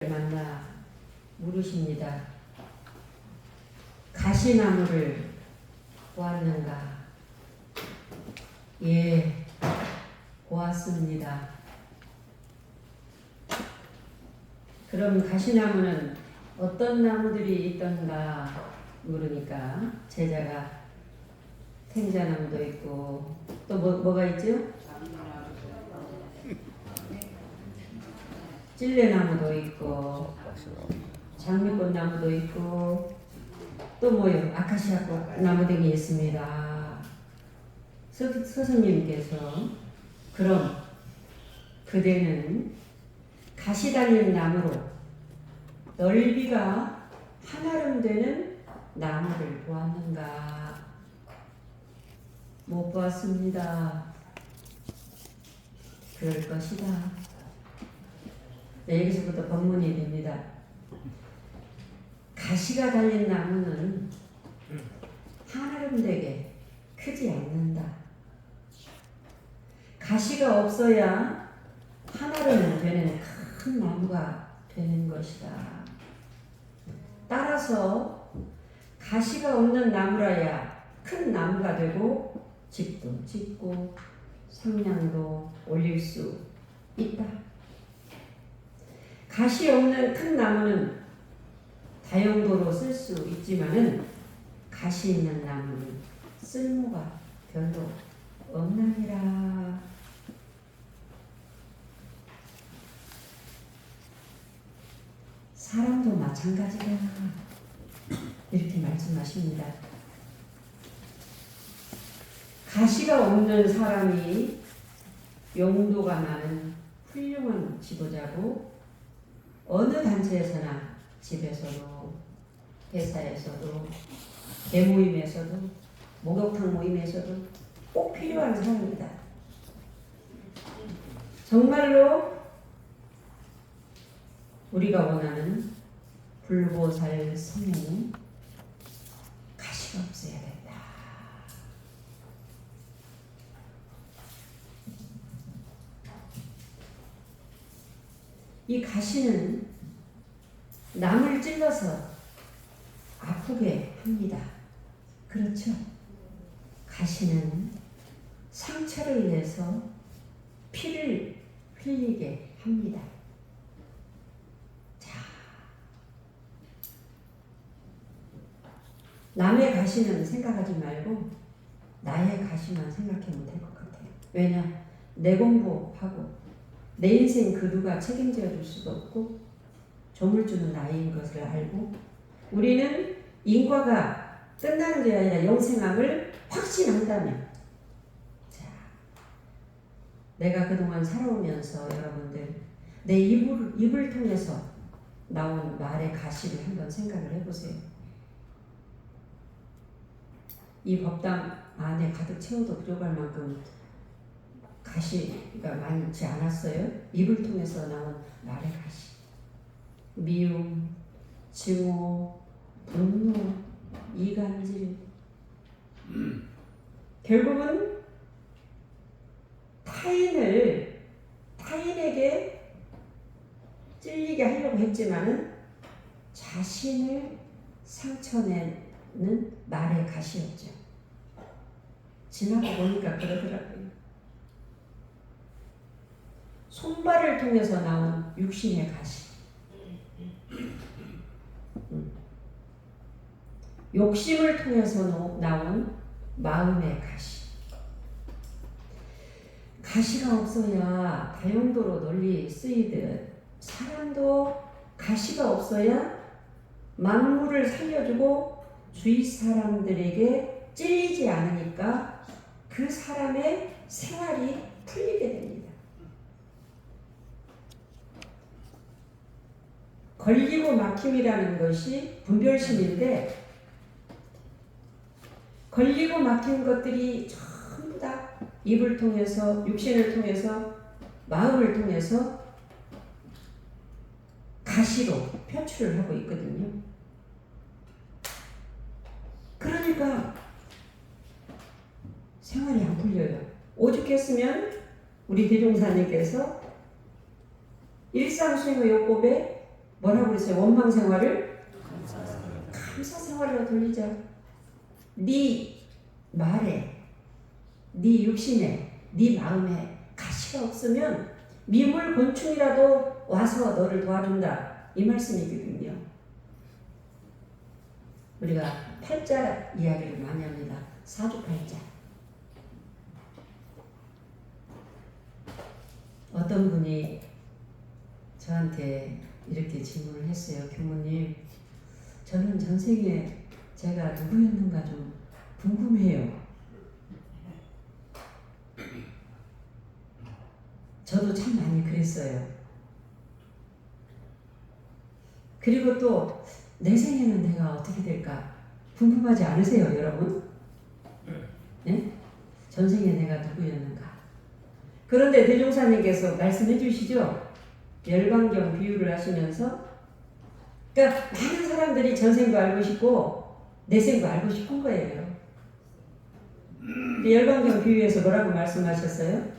만나 물으십니다. 가시나무를 보았는가? 예, 보았습니다. 그럼 가시나무는 어떤 나무들이 있던가 물으니까 제자가 생자나무도 있고 또 뭐가 있죠? 찔레나무도 있고 장미꽃나무도 있고 또 뭐요? 아카시아 나무 등이 있습니다. 스승님께서 그럼 그대는 가시 달린 나무로 넓이가 한아름 되는 나무를 보았는가? 못 보았습니다. 그럴 것이다. 네, 여기서부터 법문이 됩니다. 가시가 달린 나무는 한아름되게 크지 않는다. 가시가 없어야 한아름 되는 큰 나무가 되는 것이다. 따라서 가시가 없는 나무라야 큰 나무가 되고 집도 짓고 상량도 올릴 수 있다. 가시 없는 큰 나무는 다용도로 쓸 수 있지만은 가시 있는 나무는 쓸모가 별로 없나니라. 사람도 마찬가지다. 이렇게 말씀하십니다. 가시가 없는 사람이 용도가 많은 훌륭한 지도자고 어느 단체에서나 집에서도 회사에서도 대모임에서도 목욕탕 모임에서도 꼭 필요한 사람이다. 정말로 우리가 원하는 불보살 성에는 가시가 없어야 된다. 이 가시는 남을 찔러서 아프게 합니다. 그렇죠? 가시는 상처를 내서 피를 흘리게 합니다. 자, 남의 가시는 생각하지 말고 나의 가시만 생각하면 될 것 같아요. 왜냐? 내 공부하고 내 인생 그 누가 책임져 줄 수도 없고 조물주는 나인 것을 알고 우리는 인과가 끝나는 게 아니라 영생학을 확신한다면, 자, 내가 그동안 살아오면서 여러분들 내 입을 통해서 나온 말의 가시를 한번 생각을 해보세요. 이 법당 안에 가득 채워도 부족할 만큼 가시가 많지 않았어요? 입을 통해서 나온 말의 가시. 미움, 증오, 분노, 이간질. 결국은 타인에게 찔리게 하려고 했지만은 자신을 상처내는 말의 가시였죠. 지나고 보니까 그러더라고요. 손발을 통해서 나온 육신의 가시. 욕심을 통해서 나온 마음의 가시. 가시가 없어야 다용도로 널리 쓰이듯 사람도 가시가 없어야 만물을 살려주고 주위 사람들에게 찔리지 않으니까 그 사람의 생활이 풀리게 됩니다. 걸리고 막힘이라는 것이 분별심인데 걸리고 막힌 것들이 전부 다 입을 통해서 육신을 통해서 마음을 통해서 가시로 표출을 하고 있거든요. 그러니까 생활이 안 풀려요. 오죽했으면 우리 대종사님께서 일상수행의 요법에 뭐라고 그랬어요? 원망 생활을 감사 생활로 돌리자. 네 말에, 네 육신에, 네 마음에 가시가 없으면 미물 곤충이라도 와서 너를 도와준다. 이 말씀이거든요. 우리가 팔자 이야기를 많이 합니다. 사주팔자. 어떤 분이 저한테 이렇게 질문을 했어요. 교무님, 저는 전생에 제가 누구였는가 좀 궁금해요. 저도 참 많이 그랬어요. 그리고 또 내 생에는 내가 어떻게 될까 궁금하지 않으세요, 여러분? 네? 전생에 내가 누구였는가? 그런데 대종사님께서 말씀해 주시죠. 열반경 비유를 하시면서, 그러니까 많은 사람들이 전생도 알고 싶고 내생도 알고 싶은 거예요. 열반경 비유에서 뭐라고 말씀하셨어요?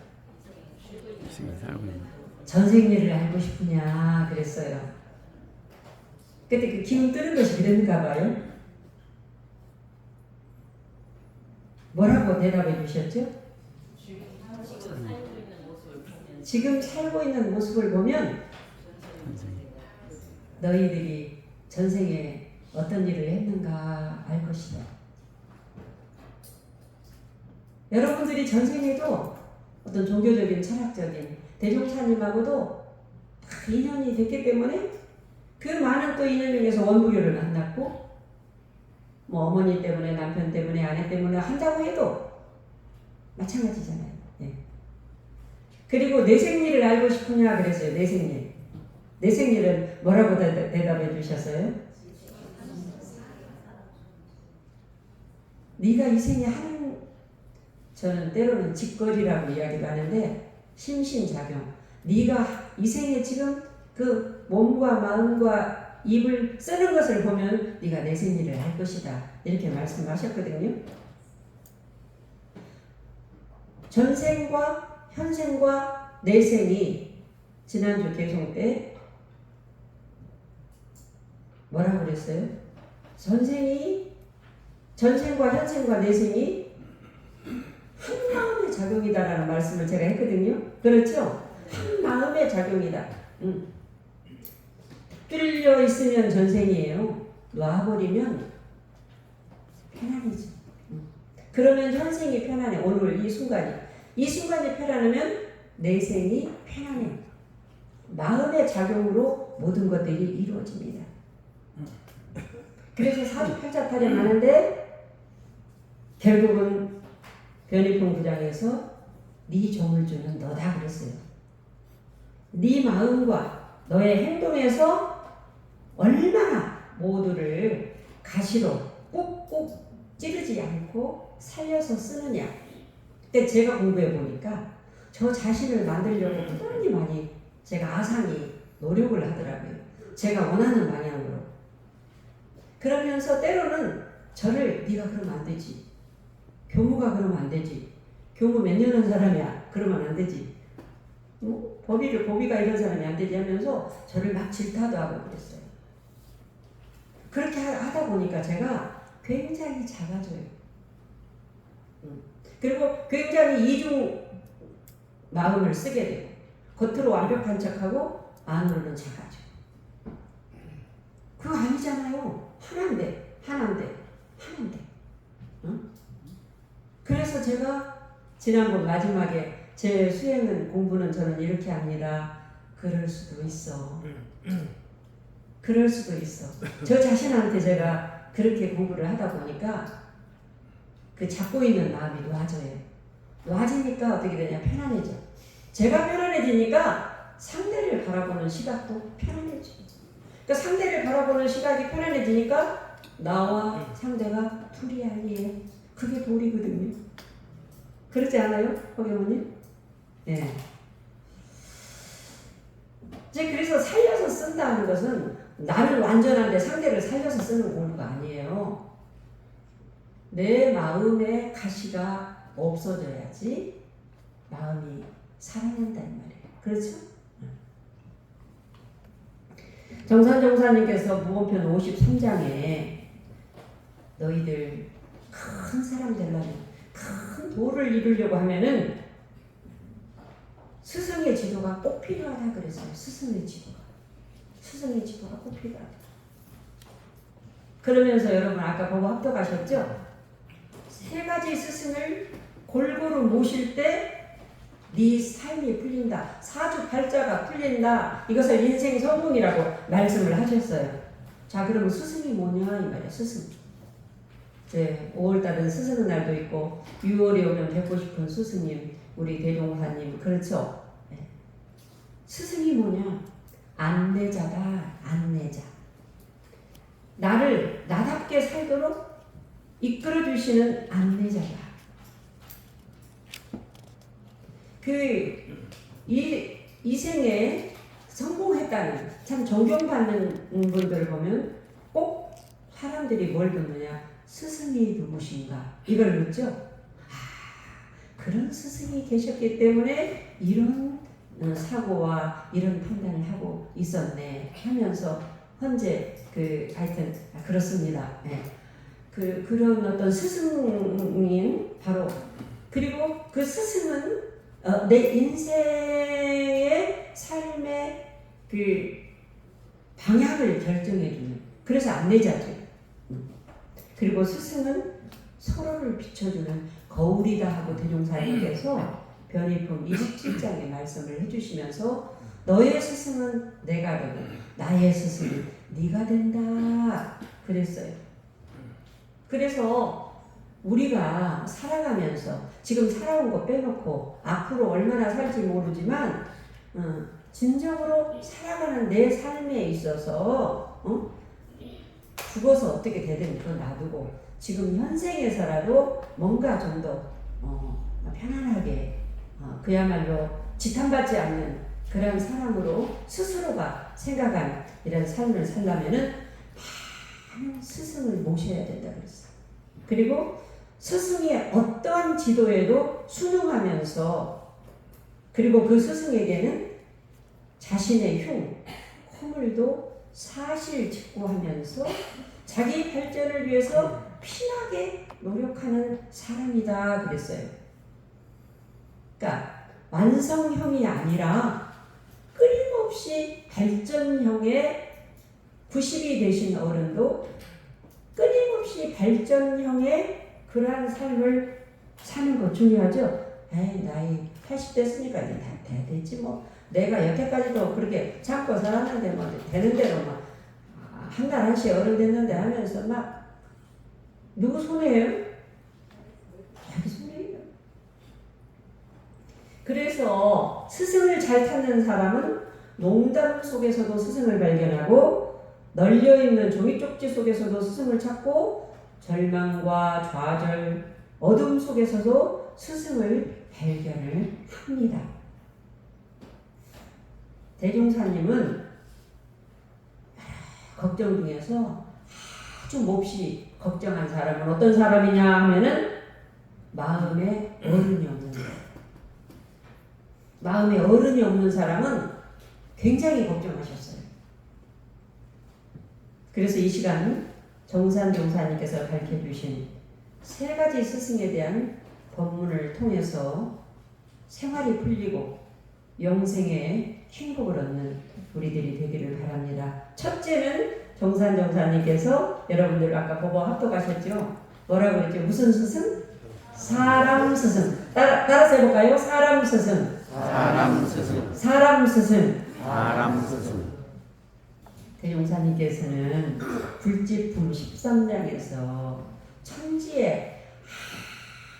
전생 일을 알고 싶으냐 그랬어요. 그때 그 기운 뜨는 것이 그랬는가 봐요. 뭐라고 대답해 주셨죠? 지금 살고 있는 모습을 보면 너희들이 전생에 어떤 일을 했는가 알 것이다. 여러분들이 전생에도 어떤 종교적인 철학적인 대종사님하고도 인연이 됐기 때문에 그 많은 또 인연 중에서 원부교를 만났고, 뭐 어머니 때문에, 남편 때문에, 아내 때문에 한다고 해도 마찬가지잖아요. 예. 그리고 내 생일을 알고 싶으냐 그랬어요. 내 생일. 내 생일은 뭐라고 대답해 주셨어요? 네가 이 생에 하는, 저는 때로는 직거리라고 이야기를 하는데, 심신작용. 네가 이 생에 지금 그 몸과 마음과 입을 쓰는 것을 보면 네가 내 생일을 알 것이다. 이렇게 말씀하셨거든요. 전생과 현생과 내생이 지난주 개송 때 뭐라고 그랬어요? 전생과 현생과 내생이 한 마음의 작용이다라는 말씀을 제가 했거든요. 그렇죠? 한 마음의 작용이다. 뚫려 있으면 전생이에요. 놔버리면 편안해져. 그러면 현생이 편안해. 오늘 이 순간이 편안하면 내생이 편안해. 마음의 작용으로 모든 것들이 이루어집니다. 그래서 사주팔자탈이 많은데 결국은 변희풍 구장에서 네 종을 주는 너다 그랬어요. 네 마음과 너의 행동에서 얼마나 모두를 가시로 꾹꾹 찌르지 않고 살려서 쓰느냐. 그때 제가 공부해 보니까 저 자신을 만들려고 부단히 많이 제가 아상이 노력을 하더라고요. 제가 원하는 방향으로. 그러면서 때로는 저를 네가 그러면 안 되지. 교무가 그러면 안 되지. 교무 몇 년 한 사람이야. 그러면 안 되지. 보비가 이런 사람이 안 되지 하면서 저를 막 질타도 하고 그랬어요. 그렇게 하다 보니까 제가 굉장히 작아져요. 그리고 굉장히 이중 마음을 쓰게 돼요. 겉으로 완벽한 척하고 안으로는 작아져. 그거 아니잖아요. 하나인데. 응? 그래서 제가 지난번 마지막에 제 수행은 공부는 저는 이렇게 합니다. 그럴 수도 있어. 그럴 수도 있어. 저 자신한테 제가 그렇게 공부를 하다 보니까 그 잡고 있는 마음이 놓아져요. 놓아지니까 어떻게 되냐? 편안해져. 제가 편안해지니까 상대를 바라보는 시각도 편안해져. 그러니까 상대를 바라보는 시각이 편안해지니까 나와 상대가 둘이 아니에요. 그게 도리거든요. 그렇지 않아요? 허경호님? 네. 이제 그래서 살려서 쓴다는 것은 나는 완전한데 상대를 살려서 쓰는 공부가 아니에요. 내 마음의 가시가 없어져야지 마음이 살아난다는 말이에요. 그렇죠? 정산정사님께서 무언편 53장에 너희들 큰 사람 되려면, 큰 도를 이루려고 하면은 스승의 지도가 꼭 필요하다 그랬어요. 스승의 지도가 꼭 필요하다. 그러면서 여러분 아까 보고 합격하셨죠? 세 가지 스승을 골고루 모실 때 네 삶이 풀린다. 사주팔자가 풀린다. 이것을 인생 성공이라고 말씀을 하셨어요. 자, 그러면 스승이 뭐냐 이 말이야. 스승. 이제 5월달은 스승의 날도 있고 6월에 오면 뵙고 싶은 스승님, 우리 대종사님, 그렇죠? 네. 스승이 뭐냐? 안내자다. 안내자. 나를 나답게 살도록 이끌어 주시는 안내자다. 이 생에 성공했다는, 참 존경받는 분들을 보면 꼭 사람들이 뭘 묻느냐? 스승이 누구신가? 이걸 묻죠? 아, 그런 스승이 계셨기 때문에 이런 사고와 이런 판단을 하고 있었네 하면서 현재 하여튼 그렇습니다. 네. 그런 어떤 스승인 바로, 그리고 그 스승은 내 인생의 삶의 그 방향을 결정해주는, 그래서 안내자죠. 그리고 스승은 서로를 비춰주는 거울이다 하고 대종사님께서 변희품 27장에 말씀을 해주시면서 너의 스승은 내가 되고 나의 스승은 네가 된다 그랬어요. 그래서 우리가 살아가면서 지금 살아온 거 빼놓고 앞으로 얼마나 살지 모르지만 진정으로 살아가는 내 삶에 있어서 죽어서 어떻게 되든 그거 놔두고 지금 현생에서라도 뭔가 좀 더 편안하게 그야말로 지탄받지 않는 그런 사람으로 스스로가 생각한 이런 삶을 살려면은 많은 스승을 모셔야 된다 그랬어요. 그리고 스승의 어떠한 지도에도 순응하면서, 그리고 그 스승에게는 자신의 허물도 사실 직구하면서 자기 발전을 위해서 피나게 노력하는 사람이다 그랬어요. 그러니까 완성형이 아니라 끊임없이 발전형의 90이 되신 어른도 끊임없이 발전형의 그러한 삶을 사는 거 중요하죠. 에이, 나이 80 됐으니까 이제 다 되지 뭐. 내가 여태까지도 그렇게 참고 살았는데 뭐 되는 대로 막 한 달 한씩 어른 됐는데 하면서 막 누구 손해예요? 자기 손해예요. 그래서 스승을 잘 찾는 사람은 농담 속에서도 스승을 발견하고 널려있는 종이 쪽지 속에서도 스승을 찾고 절망과 좌절, 어둠 속에서도 스승을 발견을 합니다. 대종사님은 걱정 중에서 아주 몹시 걱정한 사람은 어떤 사람이냐 하면은 마음에 어른이 없는 사람. 마음에 어른이 없는 사람은 굉장히 걱정하셨어요. 그래서 이 시간 정산종사님께서 가르쳐주신 세 가지 스승에 대한 법문을 통해서 생활이 풀리고 영생에 행복을 얻는 우리들이 되기를 바랍니다. 첫째는 정산종사님께서 여러분들 아까 보고 합독하셨죠? 뭐라고 그랬죠? 무슨 스승? 사람 스승. 따라서 해볼까요? 사람 스승. 사람 스승. 사람 스승. 사람 스승. 대종사님께서는 굴지품 13장에서 천지에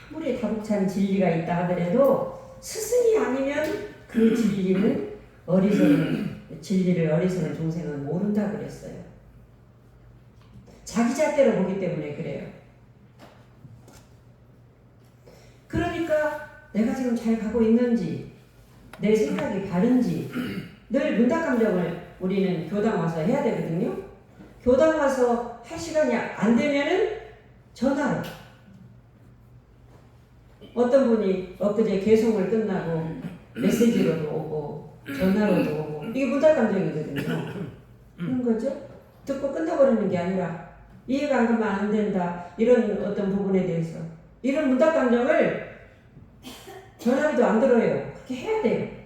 아무리 다복찬 진리가 있다 하더라도 스승이 아니면 그 진리는 진리를 어리석은 중생은 모른다 그랬어요. 자기 잣대로 보기 때문에 그래요. 그러니까 내가 지금 잘 가고 있는지, 내 생각이 바른지 늘 문답감정을 우리는 교당 와서 해야 되거든요. 교당 와서 할 시간이 안 되면은 전화로. 어떤 분이 엊그제 개송을 끝나고 메시지로도 오고 전화로도 오고, 이게 문답감정이거든요. 그런 거죠. 듣고 끝나버리는 게 아니라 이해가 안 가면 안 된다. 이런 어떤 부분에 대해서 이런 문답 감정을 전화기도 안 들어요. 그렇게 해야 돼요.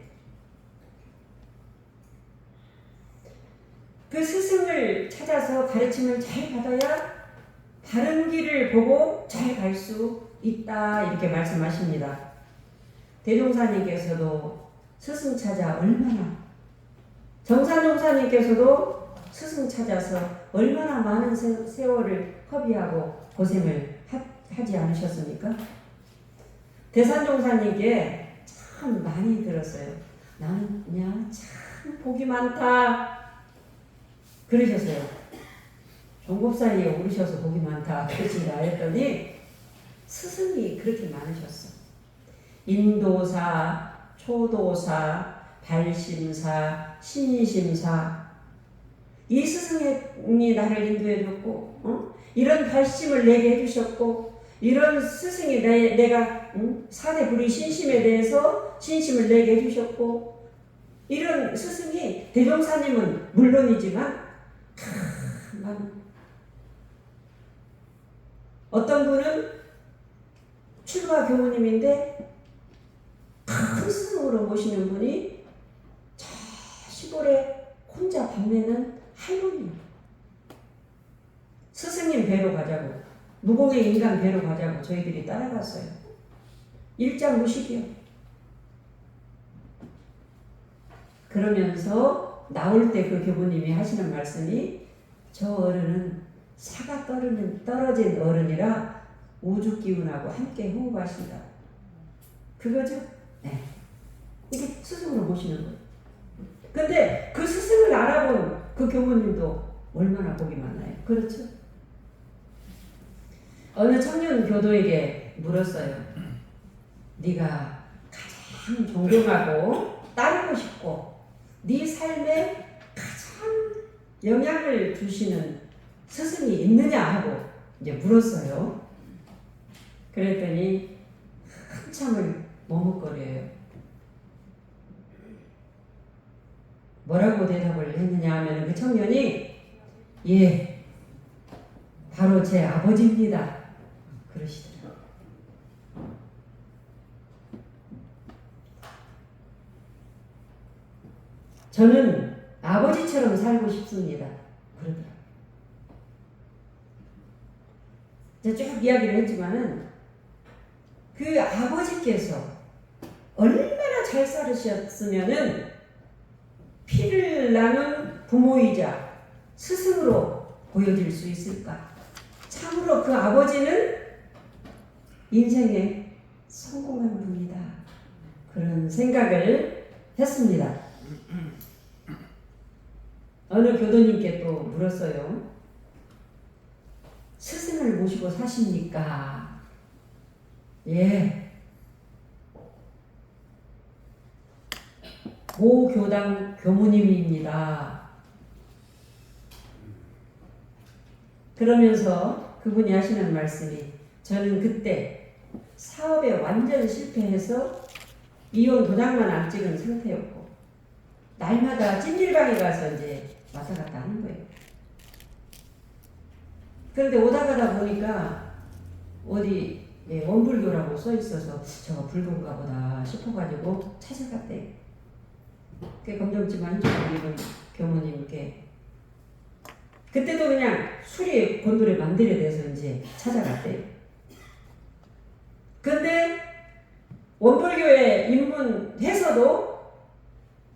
그 스승을 찾아서 가르침을 잘 받아야 바른 길을 보고 잘 갈 수 있다. 이렇게 말씀하십니다. 대종사님께서도 스승 찾아 얼마나, 정산종사님께서도 스승 찾아서 얼마나 많은 세월을 허비하고 고생을 하지 않으셨습니까? 대산종사님께 참 많이 들었어요. 나는 그냥 참 복이 많다 그러셨어요. 종법사이에 오르셔서 복이 많다 그러신다 했더니 스승이 그렇게 많으셨어. 인도사, 초도사, 발심사, 신심사, 이 스승이 나를 인도해줬고, 이런 발심을 내게 해주셨고, 이런 스승이 내가 사대 불의 신심에 대해서 신심을 내게 해주셨고, 이런 스승이 대종사님은 물론이지만 어떤 분은 출가 교무님인데 큰 스승으로 모시는 분이 저 시골에 혼자 밤내는 할머니예요. 스승님 뵈러 가자고, 무공의 인간 뵈러 가자고 저희들이 따라갔어요. 일장 무식이요. 그러면서 나올 때 그 교부님이 하시는 말씀이 저 어른은 사가 떨어진 어른이라 우주 기운하고 함께 호흡하신다. 그거죠? 네. 이게 스승으로 모시는 거예요. 근데 그 스승을 알아본 그 교부님도 얼마나 복이 많아요. 그렇죠? 어느 청년 교도에게 물었어요. 네가 가장 존경하고 따르고 싶고 네 삶에 가장 영향을 주시는 스승이 있느냐 하고 이제 물었어요. 그랬더니 한참을 머뭇거려요. 뭐라고 대답을 했느냐 하면 그 청년이 예, 바로 제 아버지입니다. 그러시더라고요. 저는 아버지처럼 살고 싶습니다. 그러더라고요. 제가 쭉 이야기를 했지만은 그 아버지께서 얼마나 잘 살으셨으면은 피를 나눈 부모이자 스승으로 보여질 수 있을까? 참으로 그 아버지는 인생에 성공한 분이다. 그런 생각을 했습니다. 어느 교도님께 또 물었어요. 스승을 모시고 사십니까? 예. 모 교당 교무님입니다. 그러면서 그분이 하시는 말씀이 저는 그때 사업에 완전 실패해서 이혼 도장만 안 찍은 상태였고 날마다 찜질방에 가서 이제 왔다 갔다 하는 거예요. 그런데 오다 가다 보니까 어디 원불교라고 써 있어서 저거 불교인가 보다 싶어가지고 찾아갔대. 그 검정치마 흰쪽을 입은 교무님께 그때도 그냥 술이 곤돌에 만들에 대해서 이제 찾아갔대. 근데 원불교에 입문해서도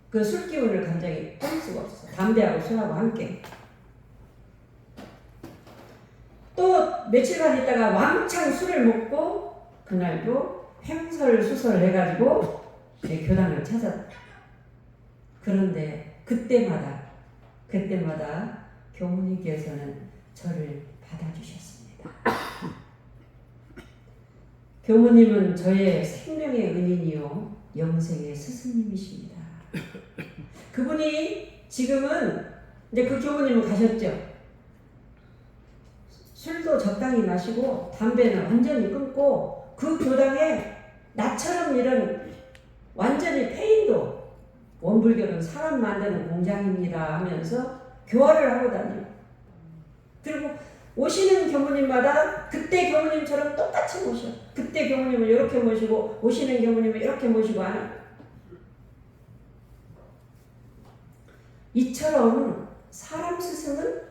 그 술 기운을 감정이 끊을 수가 없어. 담배하고 술하고 함께. 또 며칠간 있다가 왕창 술을 먹고 그날도 횡설수설 해가지고 교당을 찾았다. 그런데 그때마다 교무님께서는 저를 받아주셨습니다. 교무님은 저의 생명의 은인이요 영생의 스승님이십니다. 그분이 지금은 이제 그 교무님은 가셨죠. 술도 적당히 마시고 담배는 완전히 끊고 그 교당에 나처럼 이런 완전히 폐인도 원불교는 사람 만드는 공장입니다 하면서 교화를 하고 다녀요. 그리고 오시는 교무님마다 그때 교무님처럼 똑같이 모셔. 그때 교무님을 이렇게 모시고 오시는 교무님을 이렇게 모시고 하는. 이처럼 사람 스승은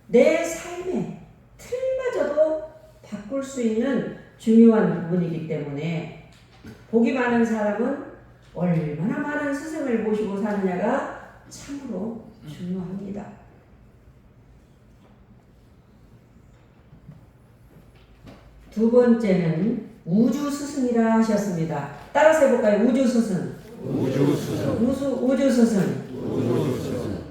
내 삶의 틀마저도 바꿀 수 있는 중요한 부분이기 때문에 복이 많은 사람은 얼마나 많은 스승을 모시고 사느냐가 참으로 중요합니다. 두 번째는 우주 스승이라 하셨습니다. 따라서 해볼까요? 우주 스승. 우주 스승. 우주 스승. 우주 스승.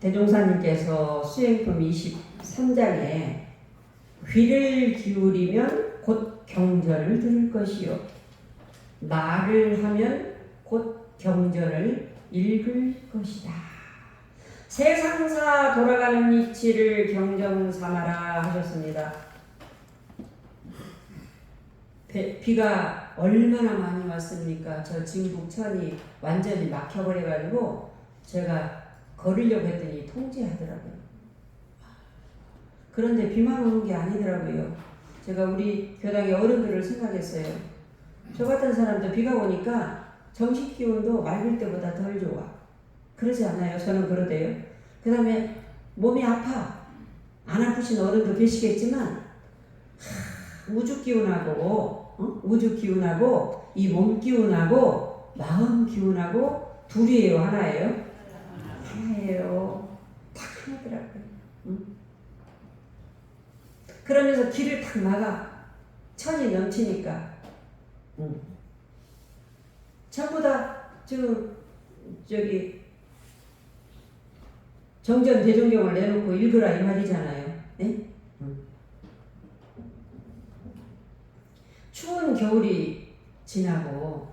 대종사님께서 수행품 23장에 귀를 기울이면 곧 경전을 들을 것이요 말을 하면 곧 경전을 읽을 것이다. 세상사 돌아가는 이치를 경전 삼아라 하셨습니다. 비가 얼마나 많이 왔습니까? 저 진북천이 완전히 막혀버려가지고 제가 걸으려고 했더니 통제하더라고요. 그런데 비만 오는 게 아니더라고요. 제가 우리 교당의 어른들을 생각했어요. 저 같은 사람도 비가 오니까 정신 기운도 맑을 때보다 덜 좋아. 그러지 않아요? 저는 그러대요. 그 다음에 몸이 아파. 안 아프신 어른도 계시겠지만 우주 기운하고 우주 기운하고 이 몸 기운하고 마음 기운하고 둘이에요? 하나예요? 하나예요. 딱 하나더라고요. 그러면서 길을 탁 막아. 천이 넘치니까. 전부 다 지금 저기 정전 대종경을 내놓고 읽으라 이 말이잖아요. 네? 추운 겨울이 지나고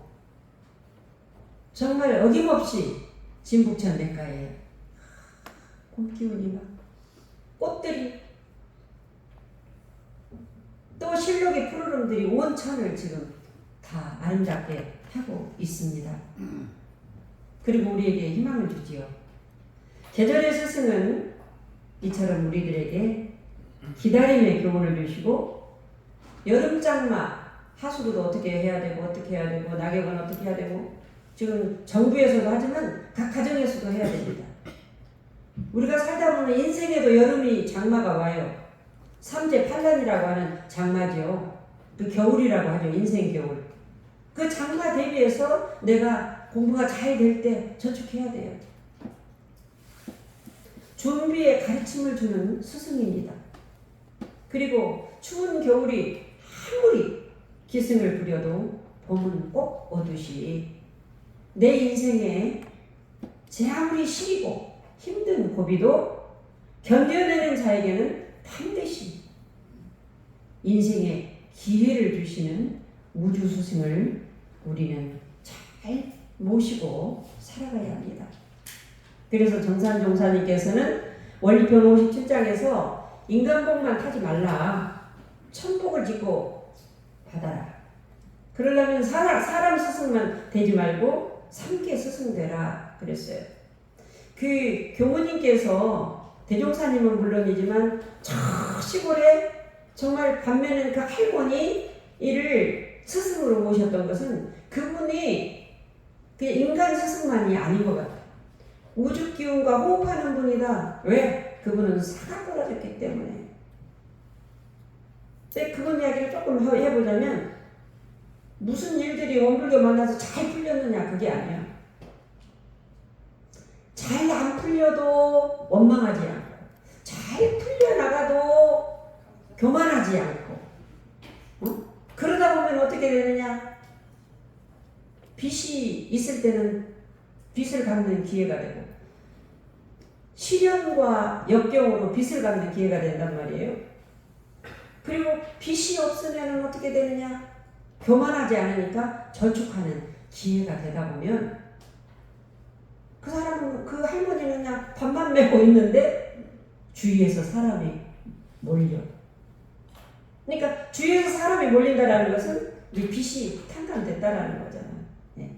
정말 어김없이 진북천 냇가에 봄 기운이 막 꽃들이 또 실록의 푸르름들이 온 천을 지금 다 아름답게 하고 있습니다. 그리고 우리에게 희망을 주지요. 계절의 스승은 이처럼 우리들에게 기다림의 교훈을 주시고 여름 장마 하수구도 어떻게 해야 되고 어떻게 해야 되고 낙엽은 어떻게 해야 되고 지금 정부에서도 하지만 각 가정에서도 해야 됩니다. 우리가 살다 보면 인생에도 여름이 장마가 와요. 삼재팔란이라고 하는 장마죠. 그 겨울이라고 하죠. 인생 겨울. 그 장마 대비해서 내가 공부가 잘 될 때 저축해야 돼요. 준비의 가르침을 주는 스승입니다. 그리고 추운 겨울이 아무리 기승을 부려도 봄은 꼭 오듯이 내 인생에 제 아무리 시리고 힘든 고비도 견뎌내는 자에게는 반드시 인생에 기회를 주시는 우주 스승을 우리는 잘 모시고 살아가야 합니다. 그래서 정산종사님께서는 원리편 57장에서 인간복만 타지 말라. 천복을 짓고 받아라. 그러려면 사람 스승만 되지 말고 삼계 스승 되라 그랬어요. 그 교무님께서 대종사님은 물론이지만 저 시골에 정말 반면에 그 할머니 이를 스승으로 모셨던 것은 그분이 그 인간 스승만이 아닌 것 같아요. 우주 기운과 호흡하는 분이다. 왜? 그분은 사가 떨어졌기 때문에. 근데 그분 이야기를 조금 해보자면 무슨 일들이 원불교 만나서 잘 풀렸느냐 그게 아니야. 잘 안 풀려도 원망하지 않고 잘 풀려나가도 교만하지 않고 그러다 보면 어떻게 되느냐. 빚이 있을 때는 빚을 갚는 기회가 되고 시련과 역경으로 빚을 갚는 기회가 된단 말이에요. 그리고 빚이 없으면 어떻게 되느냐. 교만하지 않으니까 저축하는 기회가 되다 보면 그 사람은 그 할머니는 그냥 밥만 메고 있는데 주위에서 사람이 몰려. 그러니까 주위에서 사람이 몰린다라는 것은 이 빚이 탕감됐다라는 거잖아요. 네.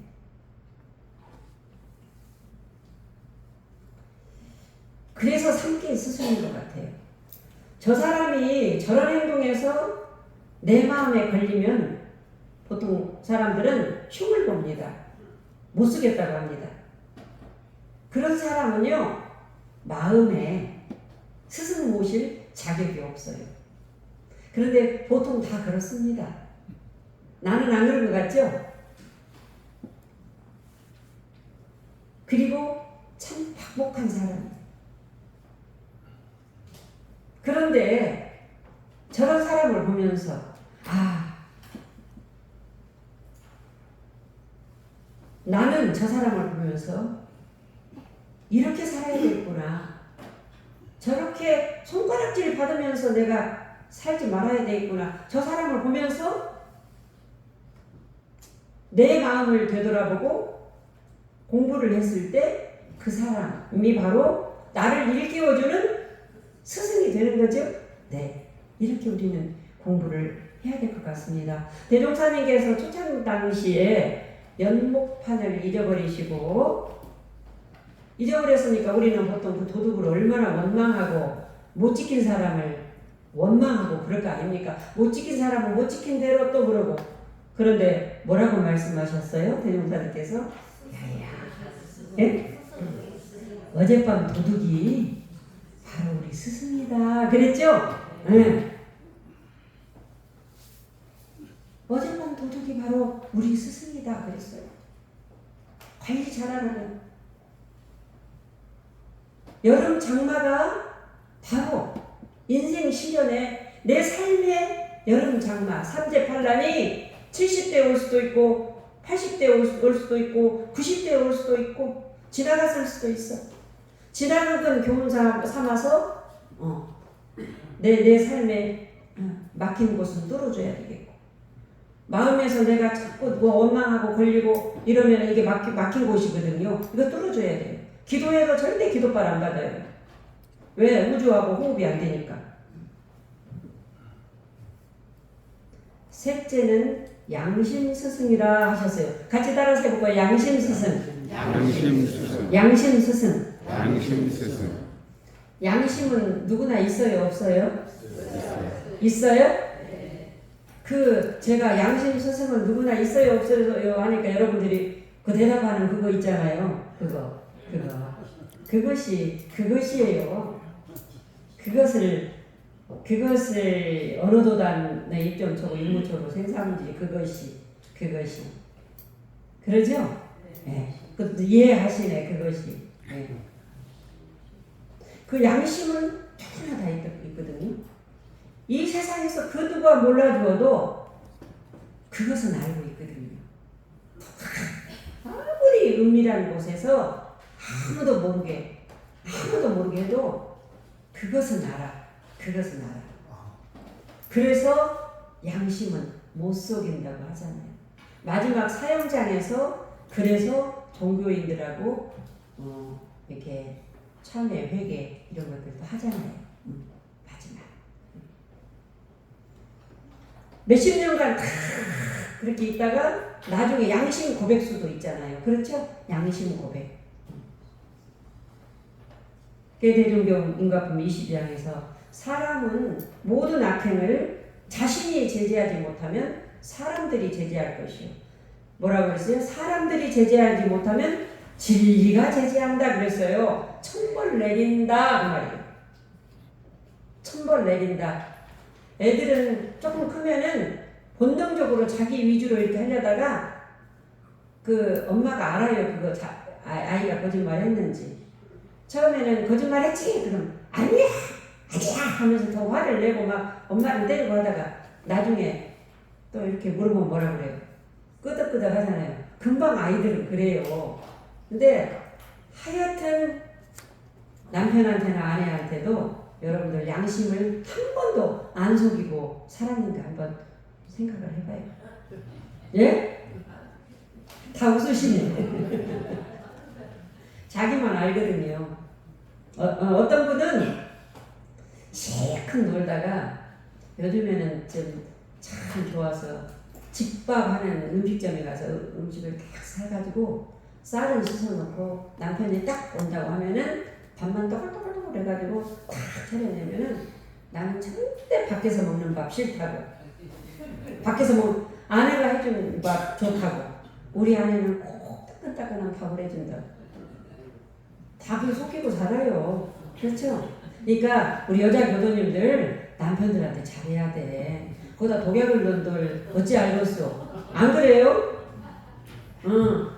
그래서 삼킨 스승인 것 같아요. 저 사람이 저런 행동에서 내 마음에 걸리면 보통 사람들은 흉을 봅니다. 못 쓰겠다고 합니다. 그런 사람은요, 마음에 스승 모실 자격이 없어요. 그런데 보통 다 그렇습니다. 나는 안 그런 것 같죠? 그리고 참 박복한 사람이에요. 그런데 저런 사람을 보면서 나는 저 사람을 보면서 이렇게 살아야 되겠구나. 저렇게 손가락질 받으면서 내가 살지 말아야 되겠구나. 저 사람을 보면서 내 마음을 되돌아보고 공부를 했을 때 그 사람이 바로 나를 일깨워주는 스승이 되는 거죠. 네, 이렇게 우리는 공부를 해야 될 것 같습니다. 대종사님께서 초창 당시에 연목판을 잊어버렸으니까 우리는 보통 그 도둑을 얼마나 원망하고 못 지킨 사람을 원망하고 그럴 거 아닙니까? 못 지킨 사람은 못 지킨 대로 또 그러고. 그런데 뭐라고 말씀하셨어요? 대종사님께서? 야야, 예? 어젯밤 도둑이 바로 우리 스승이다 그랬죠? 네. 어젯밤 도둑이 바로 우리 스승이다 그랬어요. 관리 잘하는 여름 장마가 바로 인생 시련에 내 삶의 여름 장마 삼재팔란이 70대 올 수도 있고 80대 올 수도 있고 90대 올 수도 있고 지나갔을 수도 있어. 지나간 건 교훈 삼아서 내 삶에 막힌 곳은 뚫어줘야 되겠고, 마음에서 내가 자꾸 뭐 원망하고 걸리고 이러면 이게 막힌 곳이거든요. 이거 뚫어줘야 돼요. 기도해도 절대 기도발 안 받아요. 왜? 우주하고 호흡이 안 되니까. 셋째는 양심 스승이라 하셨어요. 같이 따라서 해볼까요? 양심 스승. 양심 스승. 양심 스승. 양심 스승. 양심은 누구나 있어요, 없어요? 있어요? 제가 양심 스승은 누구나 있어요, 없어요 하니까 여러분들이 그 대답하는 그거 있잖아요. 그것이에요. 그것을 어느 도단의 입점초고 일무초고 생사문지 그것이 그러죠? 네. 그것도 이해하시네. 그것이. 네. 그 양심은 누구나 다 있거든요. 이 세상에서 그 누가 몰라주어도 그것은 알고 있거든요. 아무리 은밀한 곳에서 아무도 모르게 해도 그것은 알아. 그래서 양심은 못 속인다고 하잖아요. 마지막 사형장에서 그래서 종교인들하고 이렇게 참회, 회개 이런 것들도 하잖아요. 마지막 몇십 년간 그렇게 있다가 나중에 양심 고백수도 있잖아요. 그렇죠? 양심 고백. 대종경 인과품 22장에서 사람은 모든 악행을 자신이 제재하지 못하면 사람들이 제재할 것이요. 뭐라고 그랬어요? 사람들이 제재하지 못하면 진리가 제재한다 그랬어요. 천벌 내린다 그 말이에요. 천벌 내린다. 애들은 조금 크면은 본능적으로 자기 위주로 이렇게 하려다가 그 엄마가 알아요. 그거 아이가 거짓말 했는지. 처음에는 거짓말 했지? 그럼 아니야 하면서 더 화를 내고 막 엄마를 때리고 하다가 나중에 또 이렇게 물어보면 뭐라 그래요? 끄덕끄덕 하잖아요. 금방 아이들은 그래요. 근데 하여튼 남편한테나 아내한테도 여러분들 양심을 한 번도 안 속이고 살았는가 한번 생각을 해봐요. 예? 다 웃으시네. 자기만 알거든요. 어떤 분은 실컷 놀다가 요즘에는 좀 참 좋아서 집밥하는 음식점에 가서 음식을 딱 사가지고 쌀은 씻어놓고 남편이 딱 온다고 하면은 밥만 떠글떠글떠글 그래가지고 탁 차려내면은 나는 절대 밖에서 먹는 밥 싫다고. 밖에서 아내가 해주는 밥 좋다고. 우리 아내는 꼭 따끈따끈한 밥을 해준다. 닭을 속이고 살아요. 그렇죠? 그러니까 우리 여자 교도님들 남편들한테 잘해야 돼. 거기다 독약을 넣은들 어찌 알겠어? 안 그래요?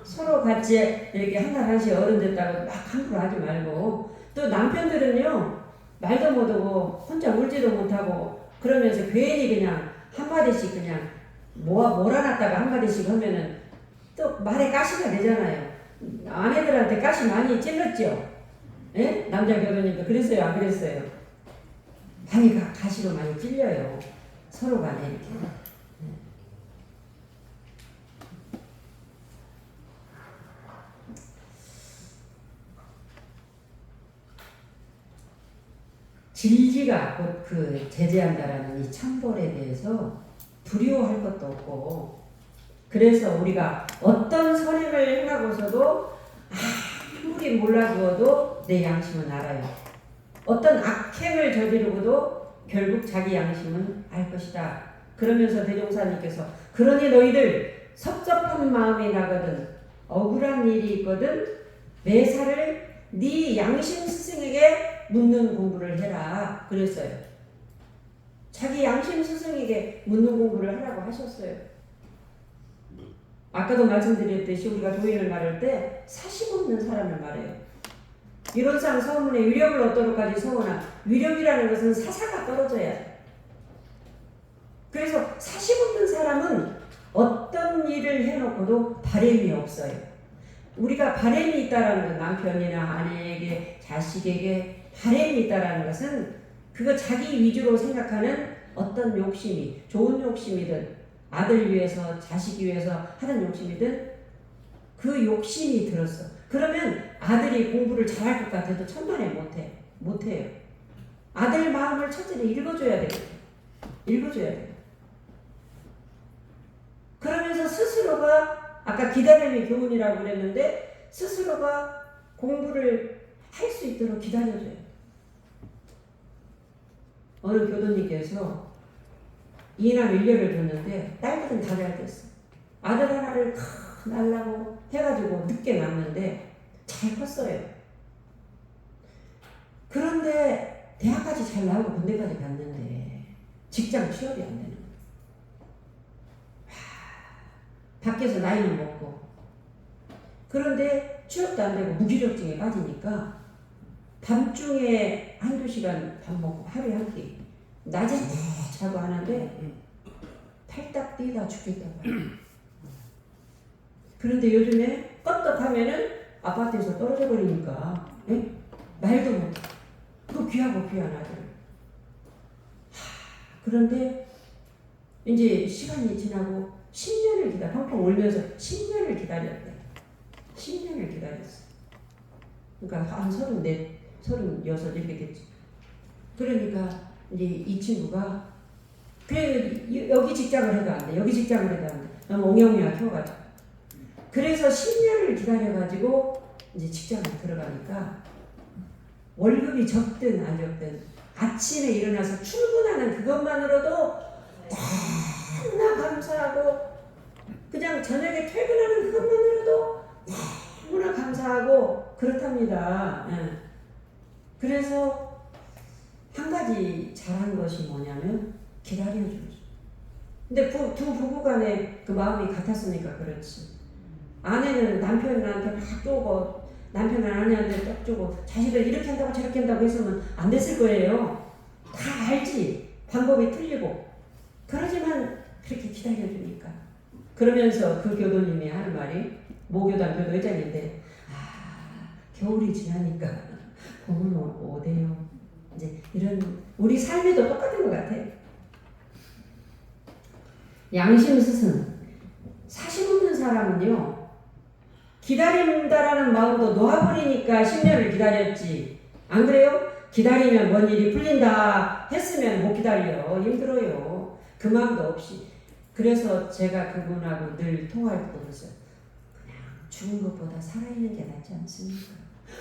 서로 같이 이렇게 한 달 한씩 어른 됐다고 막 함부로 하지 말고, 또 남편들은요 말도 못하고 혼자 울지도 못하고 그러면서 괜히 그냥 한마디씩 그냥 몰아놨다가 한마디씩 하면은 또 말에 가시가 되잖아요. 아내들한테 가시 많이 찔렀죠? 예? 남자 교도님도 그랬어요? 안 그랬어요? 많이 가시로 많이 찔려요. 서로 간에 이렇게. 질지가 곧 그 제재한다라는 이 천벌에 대해서 두려워할 것도 없고, 그래서 우리가 어떤 선행을 행하고서도 아무리 몰라주어도 내 양심은 알아요. 어떤 악행을 저지르고도 결국 자기 양심은 알 것이다. 그러면서 대종사님께서 그러니 너희들 섭섭한 마음이 나거든 억울한 일이 있거든 매사를 네 양심 스승에게 묻는 공부를 해라 그랬어요. 자기 양심 스승에게 묻는 공부를 하라고 하셨어요. 아까도 말씀드렸듯이 우리가 도인을 말할 때 사심 없는 사람을 말해요. 이론상 서문에 위력을 얻도록까지 서원한 위력이라는 것은 사사가 떨어져야 돼. 그래서 사심 없는 사람은 어떤 일을 해놓고도 바램이 없어요. 우리가 바램이 있다라는 건 남편이나 아내에게 자식에게 바램이 있다라는 것은 그거 자기 위주로 생각하는 어떤 욕심이, 좋은 욕심이든 아들 위해서 자식 위해서 하는 욕심이든 그 욕심이 들었어. 그러면 아들이 공부를 잘할 것 같아도 천만에 못해요. 아들 마음을 첫째는 읽어줘야 돼요. 읽어줘야 돼요. 그러면서 스스로가 아까 기다림의 교훈이라고 그랬는데 스스로가 공부를 할 수 있도록 기다려줘요. 어느 교도님께서 이남 일녀를 뒀는데 딸들은 다 잘 됐어. 아들 하나를 낳으려고 해가지고 늦게 낳았는데 잘 컸어요. 그런데 대학까지 잘 나오고 군대까지 갔는데 직장 취업이 안 되는 거예요. 밖에서 나이는 먹고 그런데 취업도 안 되고 무기력증에 빠지니까 밤중에 한두 시간 밥 먹고 하루에 한 끼 낮에 자고 하는데 팔딱 뛰다 죽겠다고 해요. 그런데 요즘에 껐떡하면은 아파트에서 떨어져 버리니까 말도 못해. 그 귀하고 귀한 아들. 그런데 이제 시간이 지나고 10년을 펑펑 울면서 10년을 기다렸대. 10년을 기다렸어. 그러니까 한 34, 36 이렇게 됐지. 그러니까 이제 이 친구가 그래 여기 직장을 해도 안 돼. 여기 직장을 해도 안 돼. 너무 옹영이야 키워가지고. 그래서 10년을 기다려가지고 이제 직장을 들어가니까 월급이 적든 안 적든 아침에 일어나서 출근하는 그것만으로도 너무나 감사하고 그냥 저녁에 퇴근하는 그것만으로도 너무나 감사하고 그렇답니다. 그래서 한 가지 잘한 것이 뭐냐면 기다려주죠. 근데 두 부부 간에 그 마음이 같았으니까 그렇지. 아내는 남편한테 막 쪼고 남편은 아내한테 딱 쪼고 자식을 이렇게 한다고 저렇게 한다고 했으면 안 됐을 거예요. 다 알지. 방법이 틀리고. 그러지만 그렇게 기다려주니까. 그러면서 그 교도님이 하는 말이 모교단 교도회장인데 겨울이 지나니까 봄은 오대요. 이제 이런 우리 삶에도 똑같은 것 같아요. 양심 스승 사심 없는 사람은요 기다린다라는 마음도 놓아버리니까 10년을 기다렸지. 안 그래요? 기다리면 뭔 일이 풀린다 했으면 못 기다려. 힘들어요. 그 마음도 없이. 그래서 제가 그분하고 늘 통화할 때 그랬어요. 그냥 죽은 것보다 살아있는 게 낫지 않습니까?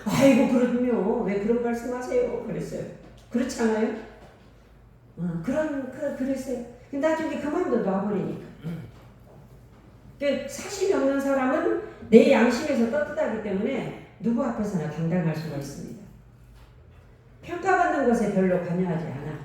아이고 그럼요. 왜 그런 말씀하세요? 그랬어요. 그렇지 않아요? 그랬어요. 근데 나중에 그만둬 놔버리니까. 사심이 없는 사람은 내 양심에서 떳떳하기 때문에 누구 앞에서나 당당할 수가 있습니다. 평가받는 것에 별로 관여하지 않아.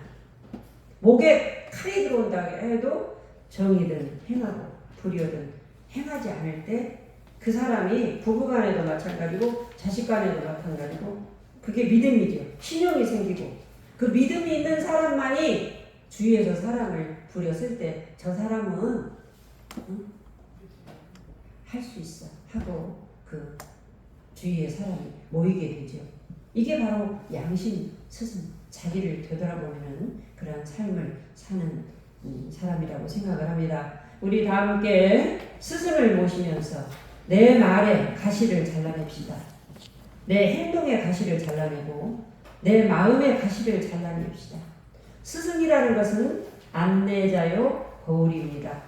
목에 칼이 들어온다 해도 정이든 행하고 불의든 행하지 않을 때 그 사람이 부부간에도 마찬가지고 자식간에도 마찬가지고 그게 믿음이죠. 신용이 생기고 그 믿음이 있는 사람만이 주위에서 사람을 부렸을 때 저 사람은 할 수 있어 하고 그 주위에 사람이 모이게 되죠. 이게 바로 양심 스승, 자기를 되돌아보는 그런 삶을 사는 사람이라고 생각을 합니다. 우리 다 함께 스승을 모시면서 내 말에 가시를 잘라냅시다. 내 행동의 가시를 잘라내고 내 마음의 가시를 잘라냅시다. 스승이라는 것은 안내자요 거울입니다.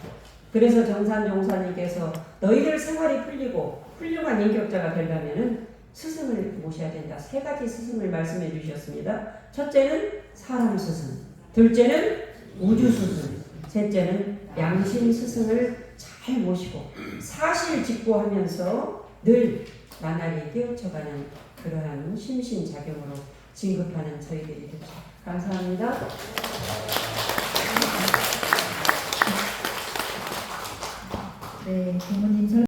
그래서 정산종사님께서 너희들 생활이 풀리고 훌륭한 인격자가 되려면 스승을 모셔야 된다. 3가지 스승을 말씀해 주셨습니다. 첫째는 사람 스승, 둘째는 우주 스승, 셋째는 양심 스승을 잘 모시고 사실 직고하면서 늘 나날이 깨우쳐가는 그러한 심신작용으로 진급하는 저희들이 됩시다. 감사합니다. 네, 부모님